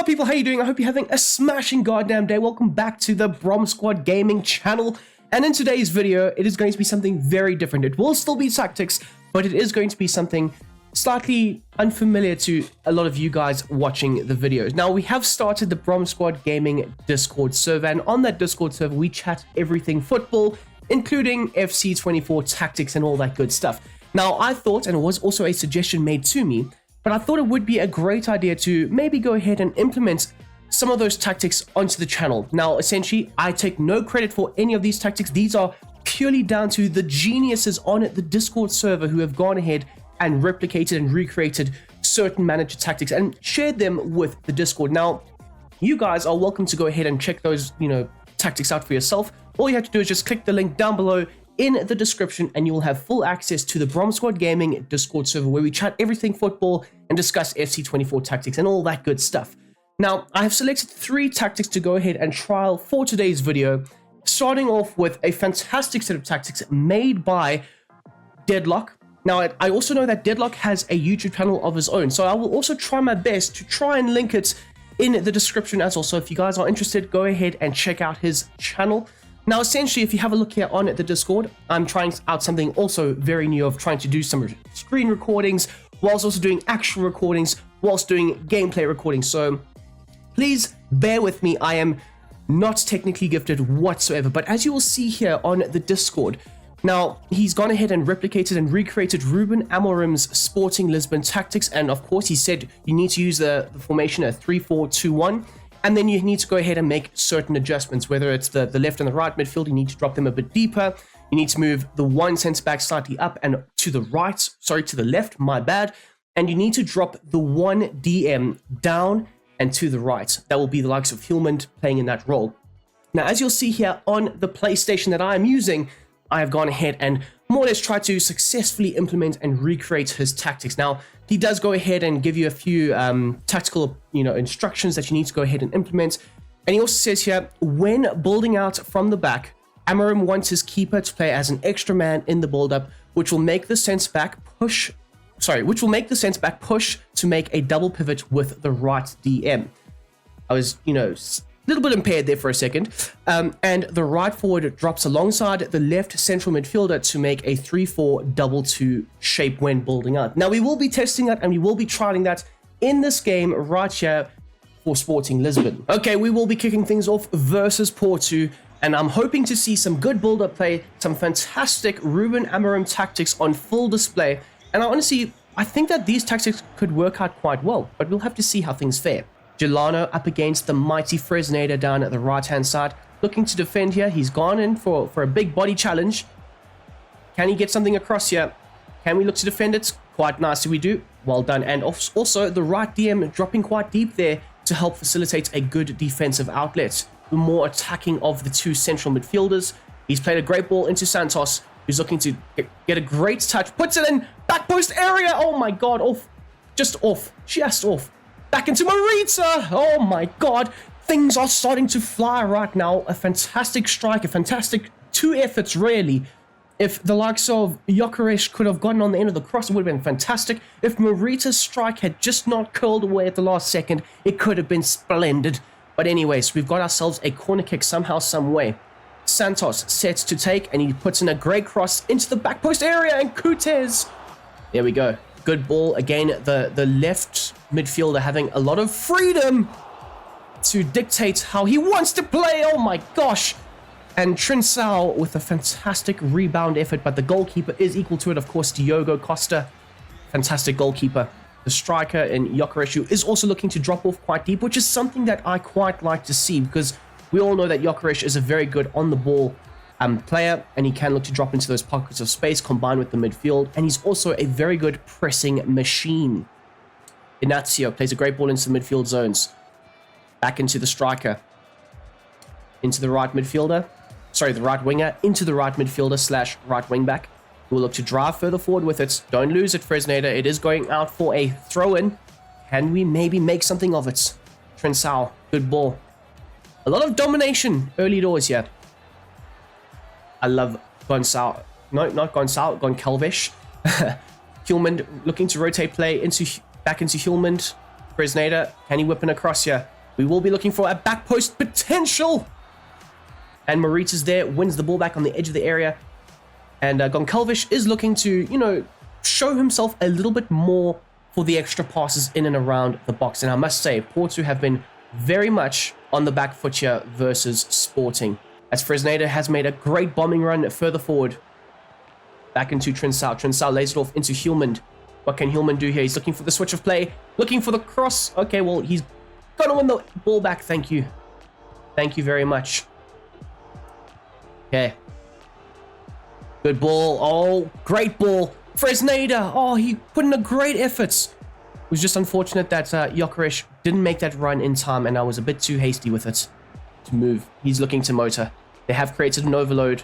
Hello people, how you doing? I hope you're having a smashing goddamn day. Welcome back to the Brom Squad Gaming channel. And in today's video, it is going to be something very different. It will still be tactics, but it is going to be something slightly unfamiliar to a lot of you guys watching the videos. Now, we have started the Brom Squad Gaming Discord server, and on that Discord server, we chat everything football, including FC24 tactics and all that good stuff. Now, I thought, and it was also a suggestion made to me, but I thought it would be a great idea to maybe go ahead and implement some of those tactics onto the channel. Now, essentially, I take no credit for any of these tactics. These are purely down to the geniuses on the Discord server who have gone ahead and replicated and recreated certain manager tactics and shared them with the Discord. Now, you guys are welcome to go ahead and check those, tactics out for yourself. All you have to do is just click the link down below in the description and you will have full access to the Brom Squad Gaming Discord server where we chat everything football and discuss FC24 tactics and all that good stuff. Now, I have selected 3 tactics to go ahead and trial for today's video, starting off with a fantastic set of tactics made by Deadlock. Now, I also know that Deadlock has a YouTube channel of his own, so I will also try my best to try and link it in the description as well. So if you guys are interested, go ahead and check out his channel. Now, essentially, if you have a look here on the Discord, I'm trying out something also very new of trying to do some screen recordings, whilst also doing actual recordings, whilst doing gameplay recordings. So please bear with me. I am not technically gifted whatsoever, but as you will see here on the Discord, now he's gone ahead and replicated and recreated Ruben Amorim's Sporting Lisbon tactics. And of course, he said you need to use the formation at 3-4-2-1. And then you need to go ahead and make certain adjustments, whether it's the left and the right midfield. You need to drop them a bit deeper. You need to move the one centre back slightly up and to the right, to the left, my bad. And you need to drop the one DM down and to the right. That will be the likes of Hillman playing in that role. Now, as you'll see here on the PlayStation that I am using, I have gone ahead and more or less tried to successfully implement and recreate his tactics. Now, he does go ahead and give you a few tactical, instructions that you need to go ahead and implement. And he also says here, when building out from the back, Amorim wants his keeper to play as an extra man in the build-up, which will make the centre back push to make a double pivot with the right DM. I was, a little bit impaired there for a second. And the right forward drops alongside the left central midfielder to make a 3-4-2-2 shape when building out. Now, we will be testing that and we will be trialing that in this game right here for Sporting Lisbon. Okay, we will be kicking things off versus Porto, and I'm hoping to see some good build-up play, some fantastic Ruben Amorim tactics on full display. And I think that these tactics could work out quite well, but we'll have to see how things fare. Gelano up against the mighty Fresneda down at the right-hand side. Looking to defend here. He's gone in for a big body challenge. Can he get something across here? Can we look to defend it? Quite nicely we do. Well done. And also the right DM dropping quite deep there to help facilitate a good defensive outlet. The more attacking of the 2 central midfielders. He's played a great ball into Santos, who's looking to get a great touch. Puts it in. Back post area. Oh my god. Off. Just off. Back into Marita. Oh my god. Things are starting to fly right now. A fantastic strike. A fantastic 2 efforts, really. If the likes of Gyökeres could have gotten on the end of the cross, it would have been fantastic. If Marita's strike had just not curled away at the last second, it could have been splendid. But anyways, we've got ourselves a corner kick somehow, some way. Santos sets to take, and he puts in a great cross into the back post area, and Kutes. There we go. Good ball. Again, the left midfielder having a lot of freedom to dictate how he wants to play. Oh my gosh. And Trincao with a fantastic rebound effort, but the goalkeeper is equal to it. Of course, Diogo Costa, fantastic goalkeeper. The striker in Gyökeres is also looking to drop off quite deep, which is something that I quite like to see, because we all know that Gyökeres is a very good on-the-ball player, and he can look to drop into those pockets of space combined with the midfield, and he's also a very good pressing machine. Inacio plays a great ball into the midfield zones. Back into the striker. Into the right midfielder. Sorry, the right winger. Into the right midfielder / right wing back. We'll look to drive further forward with it. Don't lose it, Fresneda. It is going out for a throw-in. Can we maybe make something of it? Trincao, good ball. A lot of domination early doors here. I love Gonçalves. No, not Gonçalves. Goncalves. Hillman looking to rotate play back into Hillman. Fresneda, can he whip in across here? We will be looking for a back post potential. And Morita's there, wins the ball back on the edge of the area. And Goncalves is looking to, you know, show himself a little bit more for the extra passes in and around the box. And I must say, Porto have been very much on the back foot here versus Sporting. As Fresneda has made a great bombing run further forward. Back into Trincao. Trincao lays it off into Hjulmand. What can Hjulmand do here? He's looking for the switch of play. Looking for the cross. Okay, well, he's going to win the ball back. Thank you. Thank you very much. Okay. Good ball. Oh, great ball. Fresneda. Oh, he put in a great effort. It was just unfortunate that Gyökeres didn't make that run in time, and I was a bit too hasty with it to move. He's looking to motor. They have created an overload.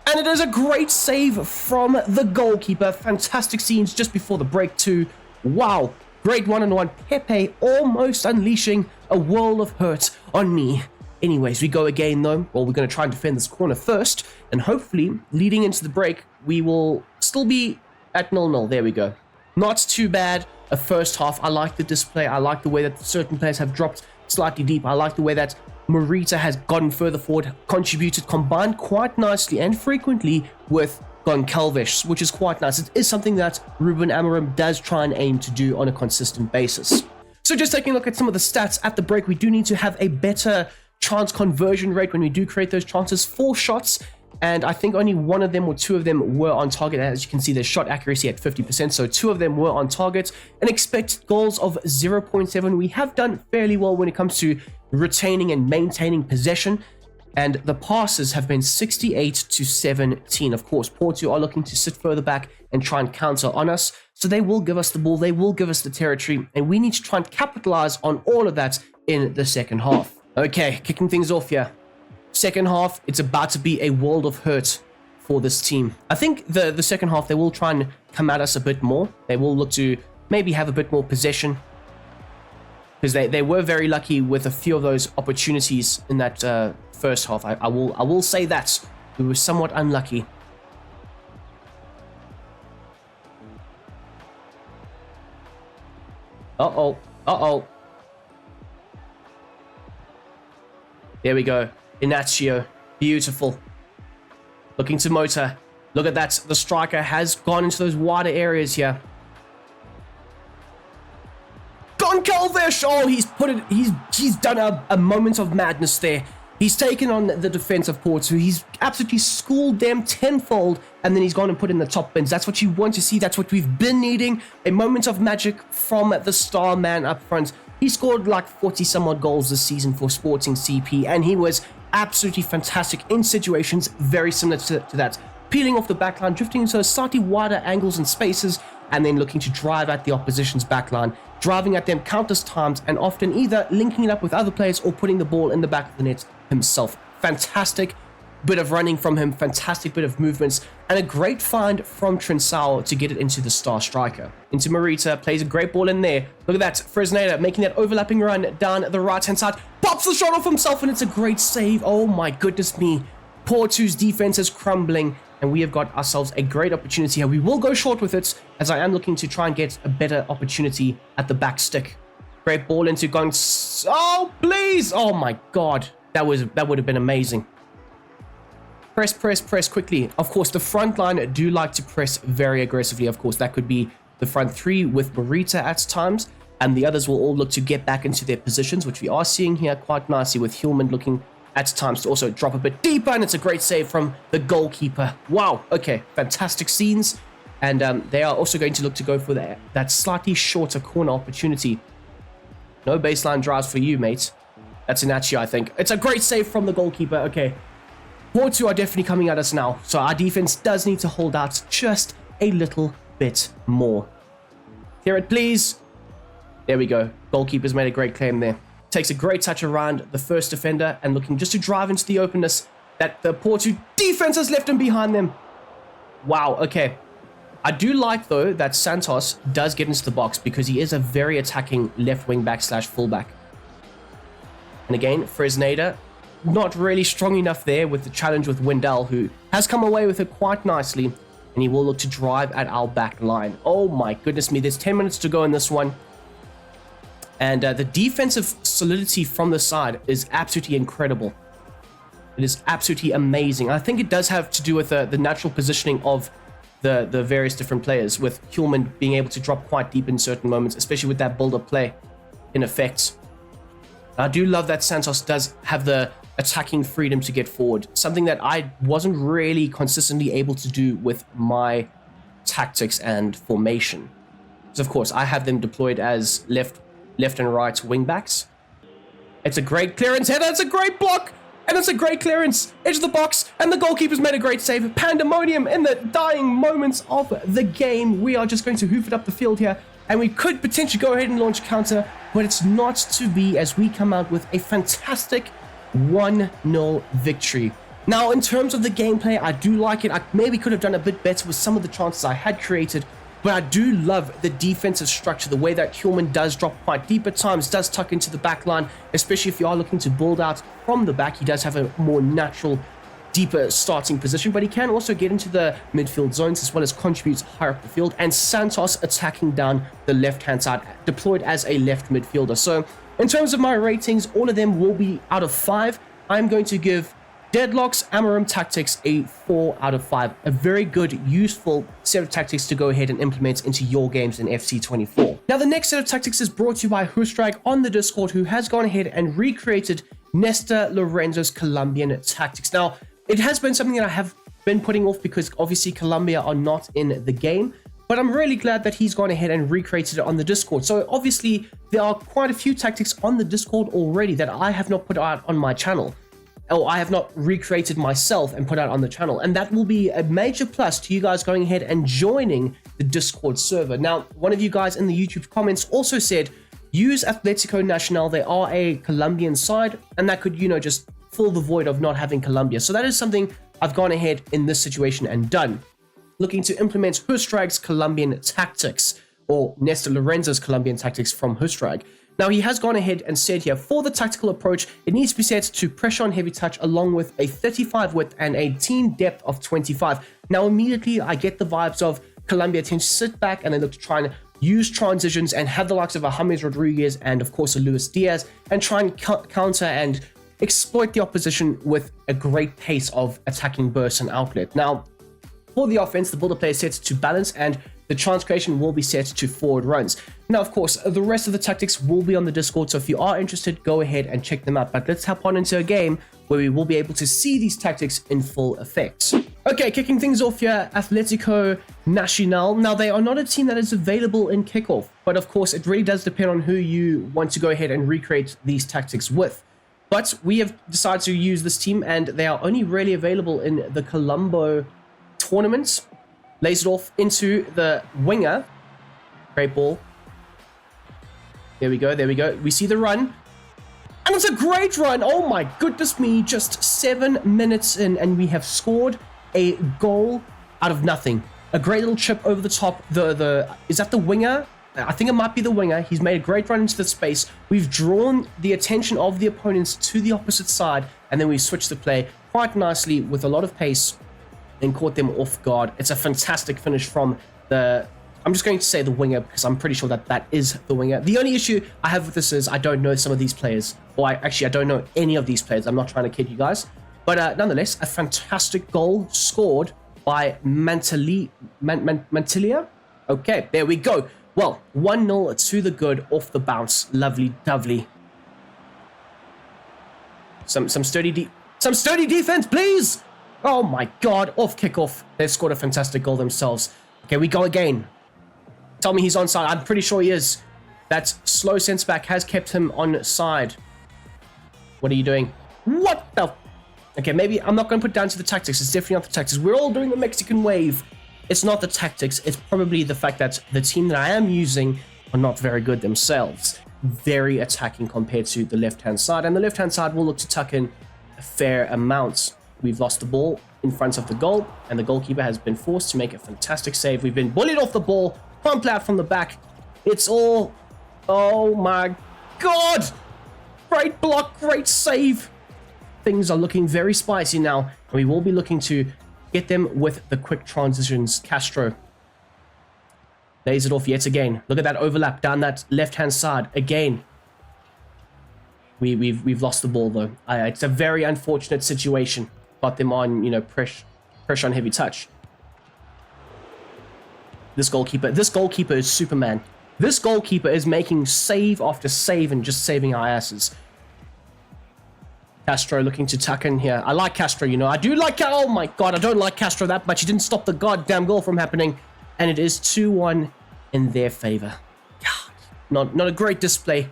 And it is a great save from the goalkeeper. Fantastic scenes just before the break too. Wow. Great one-on-one. Pepe almost unleashing a world of hurt on me. Anyways, we go again though. Well, we're going to try and defend this corner first. And hopefully, leading into the break, we will still be at 0-0. There we go. Not too bad. A first half. I like the display. I like the way that certain players have dropped slightly deep. I like the way that Morita has gotten further forward, contributed, combined quite nicely and frequently with Goncalves, which is quite nice. It is something that Ruben Amorim does try and aim to do on a consistent basis. So just taking a look at some of the stats at the break, we do need to have a better chance conversion rate when we do create those chances. 4 shots, and I think only one of them or 2 of them were on target. As you can see, there's shot accuracy at 50%, so 2 of them were on target. And expected goals of 0.7. We have done fairly well when it comes to retaining and maintaining possession, and the passes have been 68 to 17. Of course, Porto are looking to sit further back and try and counter on us, so they will give us the ball, they will give us the territory, and we need to try and capitalize on all of that in the second half. Okay, kicking things off here. Second half, it's about to be a world of hurt for this team. I think the second half, they will try and come at us a bit more. They will look to maybe have a bit more possession, because they were very lucky with a few of those opportunities in that first half. I will say that we were somewhat unlucky. Uh-oh. There we go. Inacio. Beautiful. Looking to motor. Look at that. The striker has gone into those wider areas here. Goncalves! Oh, he's done a moment of madness there. He's taken on the defense of Porto. He's absolutely schooled them tenfold, and then he's gone and put in the top bins. That's what you want to see. That's what we've been needing. A moment of magic from the star man up front. He scored like 40 some odd goals this season for Sporting CP, and he was absolutely fantastic in situations very similar to that. Peeling off the backline, drifting into slightly wider angles and spaces, and then looking to drive at the opposition's backline, driving at them countless times, and often either linking it up with other players or putting the ball in the back of the net himself. Fantastic bit of running from him, fantastic bit of movements, and a great find from Trincao to get it into the star striker. Into Morita, plays a great ball in there. Look at that, Fresneda making that overlapping run down the right-hand side, pops the shot off himself, and it's a great save. Oh my goodness me. Porto's defense is crumbling, and we have got ourselves a great opportunity here. We will go short with it, as I am looking to try and get a better opportunity at the back stick. Great ball into Gonz. Oh, please! Oh my god. That would have been amazing. Press quickly. Of course, the front line do like to press very aggressively. Of course, that could be the front 3 with Morita at times, and the others will all look to get back into their positions, which we are seeing here quite nicely with Hjulmand looking at times to also drop a bit deeper, and it's a great save from the goalkeeper. Wow. Okay, fantastic scenes, and they are also going to look to go for that slightly shorter corner opportunity. No baseline drives for you, mate. That's Inacio, I think. It's a great save from the goalkeeper. Okay. Porto are definitely coming at us now, so our defense does need to hold out just a little bit more. Clear it, please. There we go. Goalkeeper's made a great claim there. Takes a great touch around the first defender and looking just to drive into the openness that the Porto defense has left him behind them. Wow, okay. I do like, though, that Santos does get into the box because he is a very attacking left wing back / fullback. And again, Fresneda, not really strong enough there with the challenge with Wendell, who has come away with it quite nicely, and he will look to drive at our back line. Oh my goodness me, there's 10 minutes to go in this one. And the defensive solidity from the side is absolutely incredible. It is absolutely amazing. I think it does have to do with the natural positioning of the various different players, with Hjulmand being able to drop quite deep in certain moments, especially with that build-up play in effect. I do love that Santos does have the attacking freedom to get forward, something that I wasn't really consistently able to do with my tactics and formation. So of course, I have them deployed as left and right wing backs. It's a great clearance header, it's a great block, and it's a great clearance, edge of the box, and the goalkeeper's made a great save. Pandemonium in the dying moments of the game. We are just going to hoof it up the field here, and we could potentially go ahead and launch a counter, but it's not to be, as we come out with a fantastic 1-0 victory. Now, in terms of the gameplay, I do like it. I maybe could have done a bit better with some of the chances I had created, but I do love the defensive structure, the way that Hjulmand does drop quite deep at times, does tuck into the back line, especially if you are looking to build out from the back. He does have a more natural, deeper starting position, but he can also get into the midfield zones as well as contributes higher up the field. And Santos attacking down the left-hand side, deployed as a left midfielder. So in terms of my ratings, all of them will be out of 5. I'm going to give Deadlock's Amorim tactics a 4 out of 5. A very good, useful set of tactics to go ahead and implement into your games in FC24. Now, the next set of tactics is brought to you by Hustrag on the Discord, who has gone ahead and recreated Néstor Lorenzo's Colombian tactics. Now, it has been something that I have been putting off because obviously Colombia are not in the game, but I'm really glad that he's gone ahead and recreated it on the Discord. So obviously there are quite a few tactics on the Discord already that I have not put out on my channel, or I have not recreated myself and put out on the channel. And that will be a major plus to you guys going ahead and joining the Discord server. Now, one of you guys in the YouTube comments also said, use Atlético Nacional. They are a Colombian side, and that could, just fill the void of not having Colombia. So that is something I've gone ahead in this situation and done. Looking to implement Hustrag's Colombian tactics, or Néstor Lorenzo's Colombian tactics from Hustrag. Now, he has gone ahead and said here, for the tactical approach, it needs to be set to pressure on heavy touch along with a 35 width and a team depth of 25. Now, immediately, I get the vibes of Colombia tend to sit back and they look to try and use transitions and have the likes of a James Rodriguez and, of course, a Luis Diaz, and try and counter and exploit the opposition with a great pace of attacking bursts and outlet. Now, for the offense, the builder player is set to balance, and the chance creation will be set to forward runs. Now, of course, the rest of the tactics will be on the Discord, so if you are interested, go ahead and check them out. But let's hop on into a game where we will be able to see these tactics in full effect. Okay, kicking things off here, Atlético Nacional. Now, they are not a team that is available in kickoff, but of course, it really does depend on who you want to go ahead and recreate these tactics with. But we have decided to use this team, and they are only really available in the Colombo tournament. Lays it off into the winger. Great ball. There we go, there we go. We see the run. And it's a great run. Oh my goodness me. Just 7 minutes in, and we have scored a goal out of nothing. A great little chip over the top. Is that the winger? I think it might be the winger. He's made a great run into the space. We've drawn the attention of the opponents to the opposite side, and then we switched the play quite nicely with a lot of pace and caught them off guard. It's a fantastic finish from I'm just going to say the winger because I'm pretty sure that that is the winger. The only issue I have with this is I don't know some of these players, or I don't know any of these players. I'm not trying to kid you guys, but nonetheless, a fantastic goal scored by Mantilia. Okay, there we go. Well, 1-0 to the good off the bounce. Lovely, lovely. Some sturdy defense, please. Oh my god, off kickoff. They've scored a fantastic goal themselves. Okay, we go again. Tell me he's onside. I'm pretty sure he is. That slow sense back has kept him on side. What are you doing? What the? Okay, maybe I'm not going to put down to the tactics. It's definitely not the tactics. We're all doing the Mexican wave. It's not the tactics. It's probably the fact that the team that I am using are not very good themselves. Very attacking compared to the left-hand side. And the left-hand side will look to tuck in a fair amount. We've lost the ball in front of the goal, and the goalkeeper has been forced to make a fantastic save. We've been bullied off the ball. Can't play out from the back. It's all... Oh my god! Great block, great save. Things are looking very spicy now, and we will be looking to get them with the quick transitions. Castro lays it off yet again. Look at that overlap down that left-hand side. Again, we've lost the ball though. It's a very unfortunate situation. Got them on, you know, pressure on heavy touch. This goalkeeper is Superman. This goalkeeper is making save after save and just saving our asses. Castro looking to tuck in here. I like Castro, you know. I do like... Oh my god, I don't like Castro that much. He didn't stop the goddamn goal from happening. And it is 2-1 in their favor. God, not a great display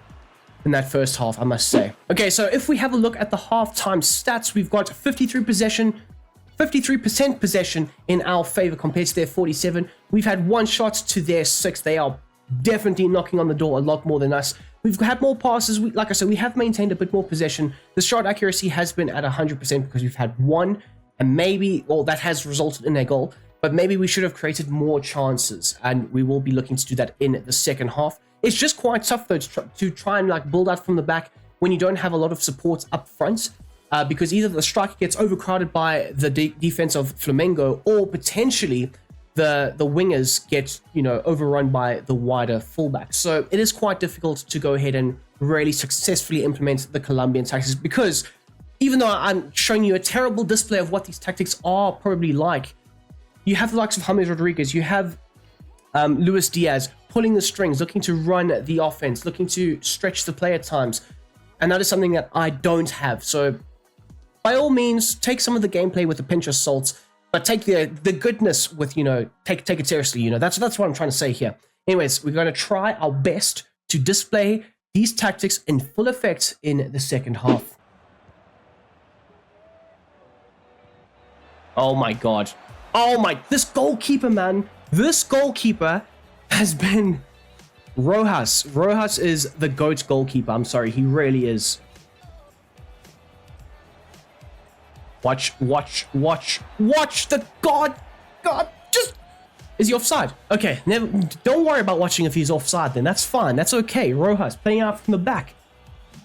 in that first half, I must say. Okay, so if we have a look at the halftime stats, we've got 53% possession in our favor compared to their 47. We've had 1 shot to their 6. They are definitely knocking on the door a lot more than us. We've had more passes. Like I said, we have maintained a bit more possession. The shot accuracy has been at 100% because we've had 1, and maybe, well, that has resulted in a goal, but maybe we should have created more chances, and we will be looking to do that in the second half. It's just quite tough though to try and like build out from the back when you don't have a lot of support up front, because either the striker gets overcrowded by the defense of Flamengo, or potentially the wingers get, you know, overrun by the wider fullbacks. So it is quite difficult to go ahead and really successfully implement the Colombian tactics, because even though I'm showing you a terrible display of what these tactics are probably like, you have the likes of James Rodriguez, you have Luis Diaz pulling the strings, looking to run the offense, looking to stretch the play at times, and that is something that I don't have. So by all means, take some of the gameplay with a pinch of salt, but take the goodness with, you know, take it seriously, you know. That's what I'm trying to say here. Anyways, we're going to try our best to display these tactics in full effect in the second half. Oh my god. Oh my, this goalkeeper, man. This goalkeeper has been Rojas. Rojas is the GOAT goalkeeper. I'm sorry, he really is. Watch the god, just... Is he offside? Okay, don't worry about watching if he's offside then. That's fine, that's okay. Rojas playing out from the back,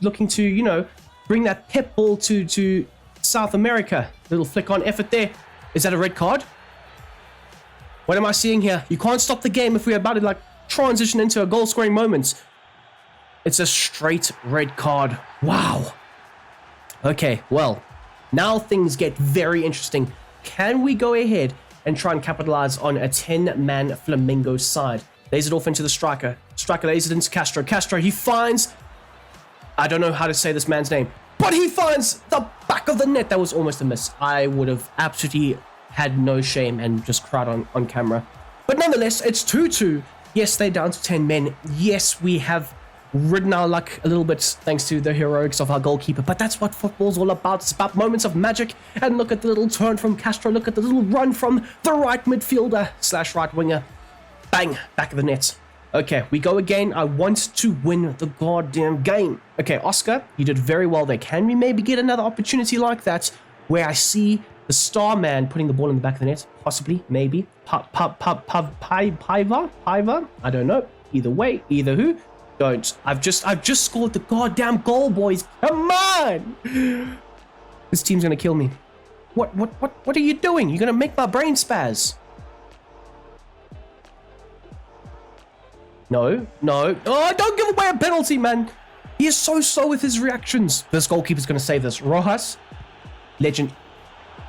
looking to, you know, bring that pep ball to South America. Little flick on effort there. Is that a red card? What am I seeing here? You can't stop the game if we're about to like transition into a goal scoring moment. It's a straight red card. Wow. Okay, well, now things get very interesting. Can we go ahead and try and capitalize on a 10-man Flamengo side? Lays it off into the striker. Striker lays it into Castro. Castro, he finds... I don't know how to say this man's name, but he finds the back of the net. That was almost a miss. I would have absolutely had no shame and just cried on camera. But nonetheless, it's 2-2. Yes, they're down to 10 men. Yes, we have ridden our luck a little bit thanks to the heroics of our goalkeeper, but that's what football's all about. It's about moments of magic. And look at the little turn from Castro. Look at the little run from the right midfielder / right winger. Bang, back of the net. Okay, we go again. I want to win the goddamn game. Okay, Oscar, you did very well there. Can we maybe get another opportunity like that where I see the star man putting the ball in the back of the net? Possibly, maybe. Paiva? I don't know. Either way, either who. Don't. I've just scored the goddamn goal, boys. Come on! This team's gonna kill me. What are you doing? You're gonna make my brain spaz. No. Oh, don't give away a penalty, man. He is so slow with his reactions. This goalkeeper's gonna save this. Rojas, legend.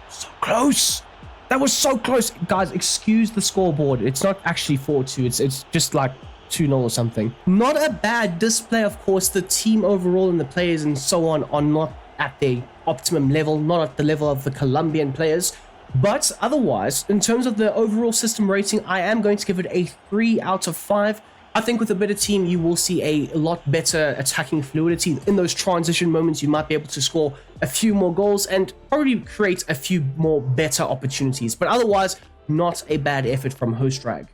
So close. That was so close. Guys, excuse the scoreboard. It's not actually 4-2. It's just like 2-0 or something. Not a bad display, of course. The team overall and the players and so on are not at their optimum level, not at the level of the Colombian players. But otherwise, in terms of the overall system rating, I am going to give it a 3 out of 5. I think with a better team, you will see a lot better attacking fluidity. In those transition moments, you might be able to score a few more goals and probably create a few more better opportunities. But otherwise, not a bad effort from Host Drag.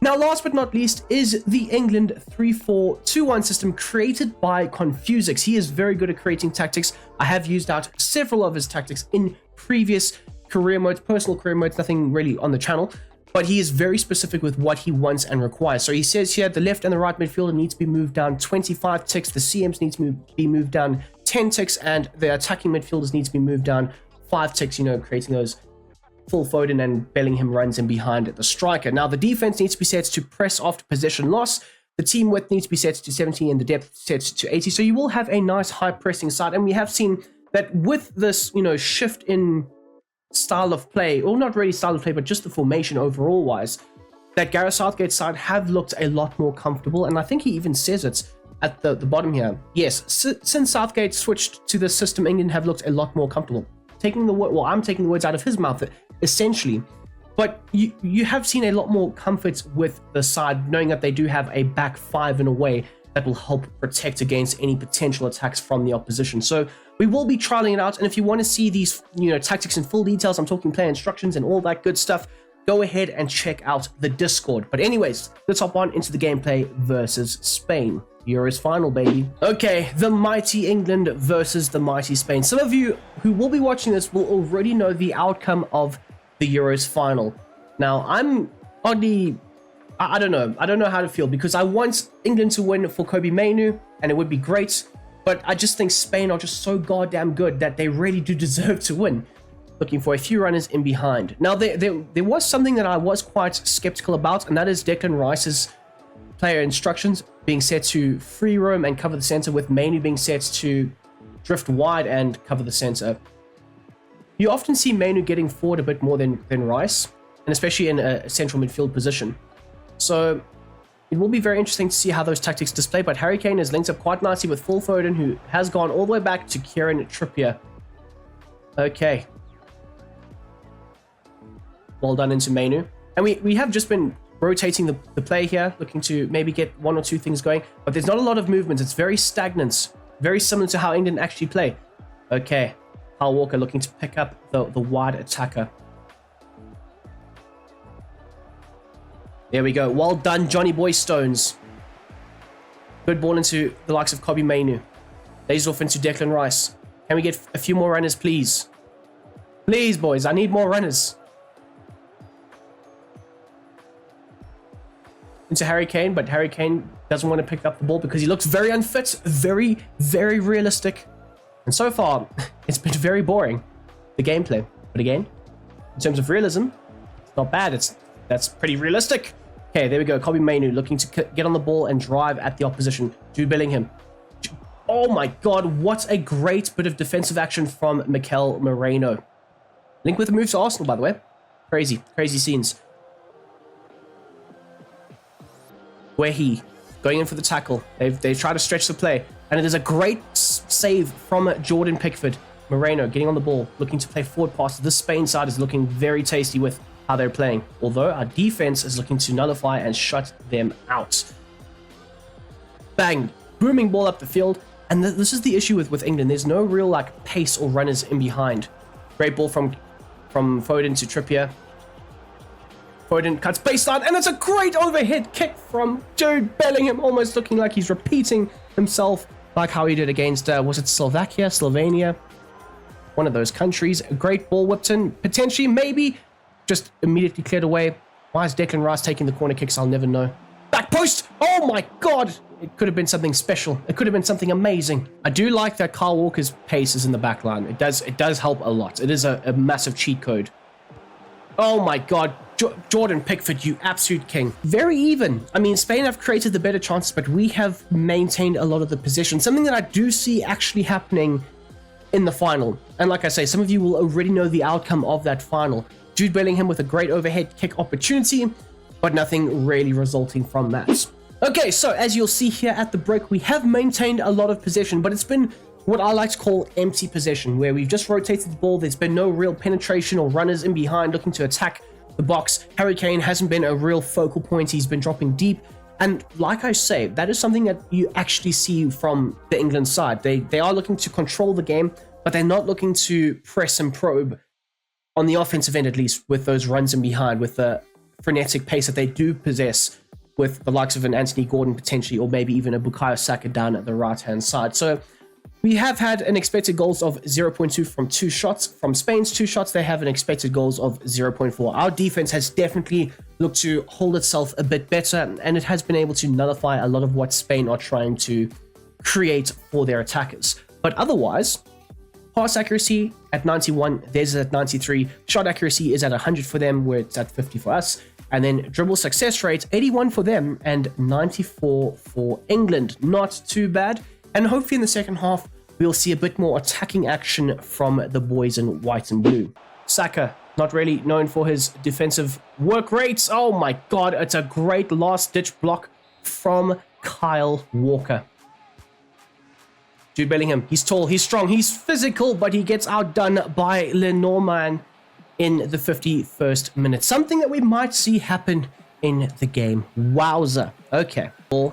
Now, last but not least is the England 3-4-2-1 system created by Confusix. He is very good at creating tactics. I have used out several of his tactics in previous career modes, personal career modes, nothing really on the channel. But he is very specific with what he wants and requires. So he says here, the left and the right midfielder needs to be moved down 25 ticks. The CMs need to be moved down 10 ticks. And the attacking midfielders need to be moved down 5 ticks, you know, creating those full Foden and Bellingham runs in behind the striker. Now, the defense needs to be set to press after possession loss. The team width needs to be set to 70 and the depth set to 80. So you will have a nice high pressing side. And we have seen that with this, shift in style of play, or not really style of play, but just the formation overall wise, that Gareth Southgate's side have looked a lot more comfortable. And I think he even says it at the bottom here. Yes, since Southgate switched to this system, England have looked a lot more comfortable. I'm taking the words out of his mouth, essentially. But you have seen a lot more comfort with the side, knowing that they do have a back five in a way that will help protect against any potential attacks from the opposition. So we will be trialing it out. And if you want to see these, tactics in full details, I'm talking player instructions and all that good stuff, go ahead and check out the Discord. But anyways, let's hop on into the gameplay versus Spain. Euros final, baby. Okay, the mighty England versus the mighty Spain. Some of you who will be watching this will already know the outcome of the Euros final. Now, I'm oddly, I don't know how to feel, because I want England to win for Kobbie Mainoo, and it would be great, but I just think Spain are just so goddamn good that they really do deserve to win. Looking for a few runners in behind. Now, there was something that I was quite skeptical about, and that is Declan Rice's player instructions being set to free roam and cover the center, with Mainoo being set to drift wide and cover the center. You often see Mainoo getting forward a bit more than Rice, and especially in a central midfield position. So it will be very interesting to see how those tactics display, but Harry Kane is linked up quite nicely with Phil Foden, who has gone all the way back to Kieran Trippier. Okay. Well done into Mainoo. And we have just been rotating the play here, looking to maybe get one or two things going, but there's not a lot of movement. It's very stagnant, very similar to how England actually play. Okay. Kyle Walker looking to pick up the wide attacker. There we go. Well done, Johnny Boy Stones. Good ball into the likes of Kobbie Mainoo. Lays off into Declan Rice. Can we get a few more runners, please? Please, boys. I need more runners. Into Harry Kane, but Harry Kane doesn't want to pick up the ball because he looks very unfit, very, very realistic. And so far, it's been very boring, the gameplay. But again, in terms of realism, it's not bad. That's pretty realistic. Okay, there we go. Kobbie Mainoo looking to get on the ball and drive at the opposition. Jude Bellingham. Oh my god, what a great bit of defensive action from Mikel Moreno. Link with a move to Arsenal, by the way. Crazy, crazy scenes. Wehi going in for the tackle. They've tried to stretch the play. And it is a great save from Jordan Pickford. Moreno getting on the ball, looking to play forward passes. This Spain side is looking very tasty with how they're playing, although our defense is looking to nullify and shut them out. Bang! Booming ball up the field. And this is the issue with England. There's no real pace or runners in behind. Great ball from Foden to Trippier. Foden cuts baseline, and it's a great overhead kick from Jude Bellingham, almost looking like he's repeating himself, like how he did against, was it Slovenia? One of those countries. A great ball whipped in, potentially, maybe, just immediately cleared away. Why is Declan Rice taking the corner kicks? I'll never know. Back post! Oh my god! It could have been something special. It could have been something amazing. I do like that Kyle Walker's pace is in the back line. It does help a lot. It is a massive cheat code. Oh my god. Jordan Pickford, you absolute king. Very even. I mean, Spain have created the better chances, but we have maintained a lot of the possession. Something that I do see actually happening in the final. And like I say, some of you will already know the outcome of that final. Jude Bellingham with a great overhead kick opportunity, but nothing really resulting from that. Okay, so as you'll see here at the break, we have maintained a lot of possession, but it's been what I like to call empty possession, where we've just rotated the ball. There's been no real penetration or runners in behind looking to attack the box. Harry Kane hasn't been a real focal point. He's been dropping deep. And like I say, that is something that you actually see from the England side. They are looking to control the game, but they're not looking to press and probe on the offensive end, at least, with those runs in behind, with the frenetic pace that they do possess with the likes of an Anthony Gordon potentially, or maybe even a Bukayo Saka down at the right-hand side. So we have had an expected goals of 0.2 from 2 shots. From Spain's 2 shots, they have an expected goals of 0.4. Our defense has definitely looked to hold itself a bit better, and it has been able to nullify a lot of what Spain are trying to create for their attackers. But otherwise, pass accuracy at 91, theirs is at 93. Shot accuracy is at 100 for them, where it's at 50 for us. And then dribble success rate, 81 for them and 94 for England. Not too bad. And hopefully in the second half, we'll see a bit more attacking action from the boys in white and blue. Saka, not really known for his defensive work rates. Oh my God, it's a great last-ditch block from Kyle Walker. Jude Bellingham, he's tall, he's strong, he's physical, but he gets outdone by Lenormand in the 51st minute. Something that we might see happen in the game. Wowza. Okay. Ball.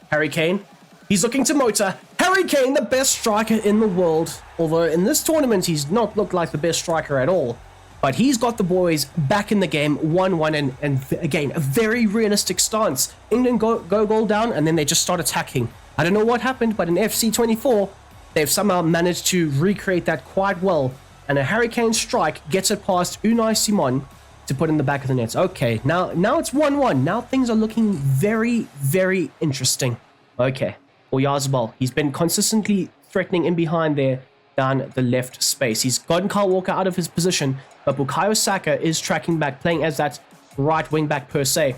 Harry Kane. He's looking to motor. Harry Kane, the best striker in the world. Although in this tournament, he's not looked like the best striker at all. But he's got the boys back in the game, 1-1, and again, a very realistic stance. England go goal down, and then they just start attacking. I don't know what happened, but in FC 24, they've somehow managed to recreate that quite well. And a Harry Kane strike gets it past Unai Simon to put in the back of the net. Okay, now it's 1-1. Now things are looking very, very interesting. Okay, Oyarzabal. He's been consistently threatening in behind there down the left space. He's gotten Kyle Walker out of his position, but Bukayo Saka is tracking back, playing as that right wing back per se.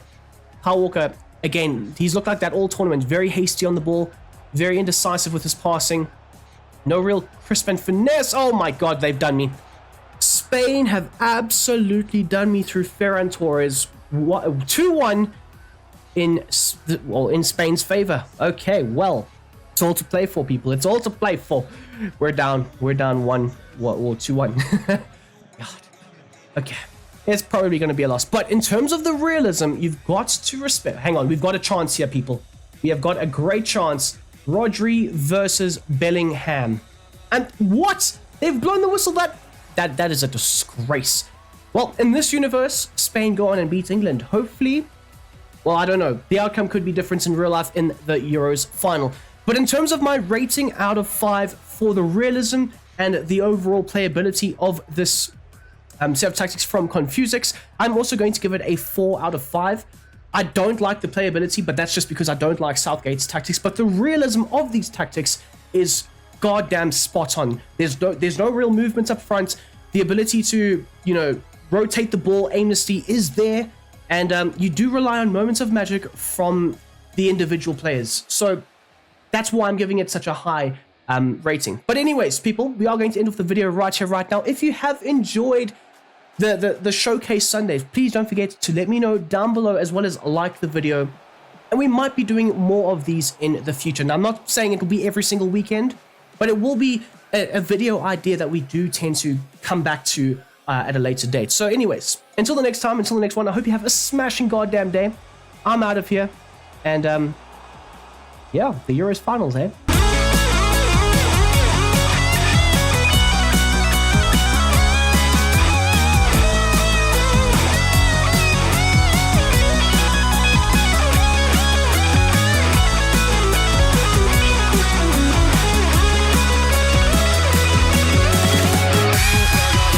Kyle Walker, again, he's looked like that all tournament. Very hasty on the ball, very indecisive with his passing. No real crisp and finesse. Oh my God, they've done me. Spain have absolutely done me through Ferran Torres. 2-1 in Spain's favor. Okay, well, it's all to play for, people. It's all to play for. We're down 2-1. God. Okay. It's probably going to be a loss. But in terms of the realism, you've got to respect. Hang on, we've got a chance here, people. We have got a great chance. Rodri versus Bellingham. And what? They've blown the whistle. That is a disgrace. Well, in this universe, Spain go on and beat England. Hopefully, well, I don't know. The outcome could be different in real life in the Euros final. But in terms of my rating out of 5 for the realism and the overall playability of this set of tactics from Confusix, I'm also going to give it a 4 out of 5. I don't like the playability, but that's just because I don't like Southgate's tactics. But the realism of these tactics is goddamn spot on. There's no real movement up front. The ability to, rotate the ball aimlessly is there. And you do rely on moments of magic from the individual players. So that's why I'm giving it such a high rating. But anyways, people, we are going to end off the video right here, right now. If you have enjoyed the showcase Sundays, please don't forget to let me know down below, as well as like the video, and we might be doing more of these in the future. Now, I'm not saying it will be every single weekend, but it will be a video idea that we do tend to come back to at a later date. So anyways, until the next time, until the next one, I hope you have a smashing goddamn day. I'm out of here, and yeah, the Euros finals, eh?